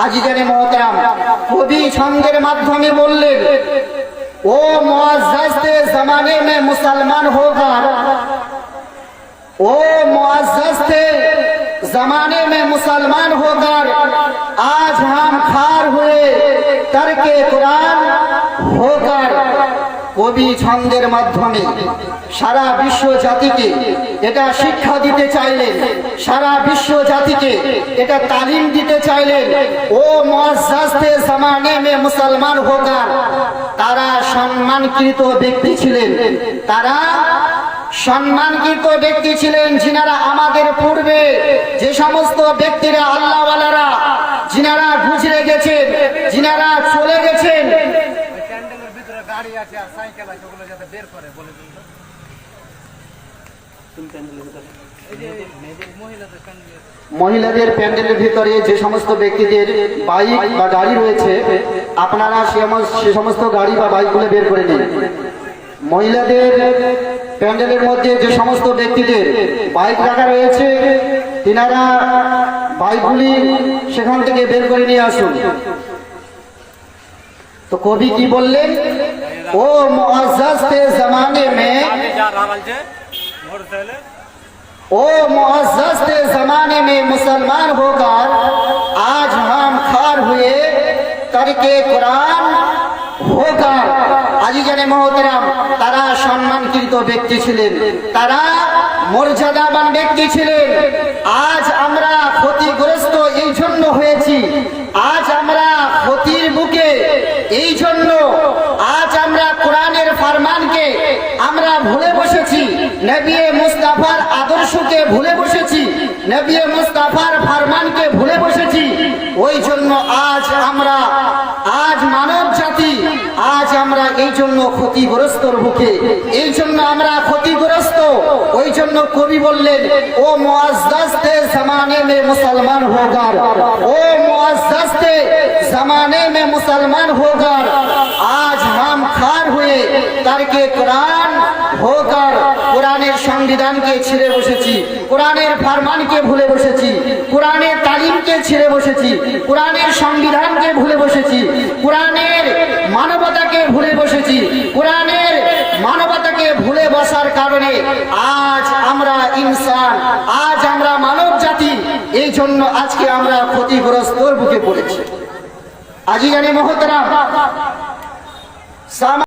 আজিজানে মোহতারাম কবি ছন্দের মাধ্যমে বললেন, ও মুআজ্জাজে ज़माने में मुसलमान होगा, ओ मुआज़्ज़ज़ ज़माने में मुसलमान होकर आज हम खार हुए तर्के कुरान होकर। কবি ছন্দের মাধ্যমে সারা বিশ্ব জাতিকে এটা শিক্ষা দিতে চাইলেন, সারা বিশ্ব জাতিকে এটা তালিম দিতে চাইলেন। ও মুআজ্জাজে ज़माने में मुसलमान होकर, তারা সম্মানকৃত ব্যক্তি ছিলেন, তারা সম্মানকৃত ব্যক্তি ছিলেন যিনারা আমাদের পূর্বে যে সমস্ত ব্যক্তিরা আল্লাহওয়ালারা যিনারা গুজরে গেছেন, যিনারা চলে গেছেন। মহিলাদের প্যান্ডেলের ভিতরে যে সমস্ত ব্যক্তিদের বাইক বা গাড়ি রয়েছে, আপনারা সে সমস্ত গাড়ি বা বাইকগুলো বের করে নিন। মহিলাদের প্যান্ডেলের মধ্যে যে সমস্ত ব্যক্তিদের বাইক রাখা রয়েছে, তিনারা বাইকগুলি সেখান থেকে বের করে নিয়ে আসুন। তো কবি কি বললেন, ও মুআজ্জাজে ज़माने में, ओ मुआज़्ज़ज़ ज़माने में मुसलमान होकर आज हम खार हुए तर्के कुरान होकर। আজিজানে মোহতারাম তারা সম্মানকৃত ব্যক্তি ছিলেন, তারা মর্যাদাবান ব্যক্তি ছিলেন। আজ আমরা ক্ষতিগ্রস্ত এই জন্য হয়েছি, আজ আমরা ক্ষতির বুকে এই জন্য, আজ আমরা কোরআনের ফরমানকে আমরা ভুলে বসেছি, নবী মুস্তাফার আদর্শকে ভুলে বসেছি, নবী মুস্তাফার ফরমানকে ভুলে বসেছি। ওই জন্য আজ আমরা, আজ মানব জাতি, আজ আমরা এই জন্য ক্ষতিগ্রস্তর মুখে, এই জন্য আমরা ক্ষতিগ্রস্ত। ওই জন্য কবি বললেন, ও মুআজ্জাজে ज़माने में मुसलमान होकर, ओ मुआज्जाज़े ज़माने में मुसलमान होकर आज हम खार हुए तर्के कुरान होकर। কোরআনের সংবিধানকে ছেড়ে বসেছি, কোরআনের ফরমানকে ভুলে বসেছি, কোরআনের তালিমকে ছেড়ে বসেছি, কোরআনের সংবিধানকে ভুলে বসেছি, কোরআনের মানবতাকে ভুলে বসেছি। কোরআনের মানবতাকে ভুলে বসার কারণে আজ আমরা ইনসান, আজ আমরা মানব জাতি, এই জন্য আজকে আমরা ক্ষতিগ্রস্তর বুকে পড়েছি। আজিজানে মোহতারাম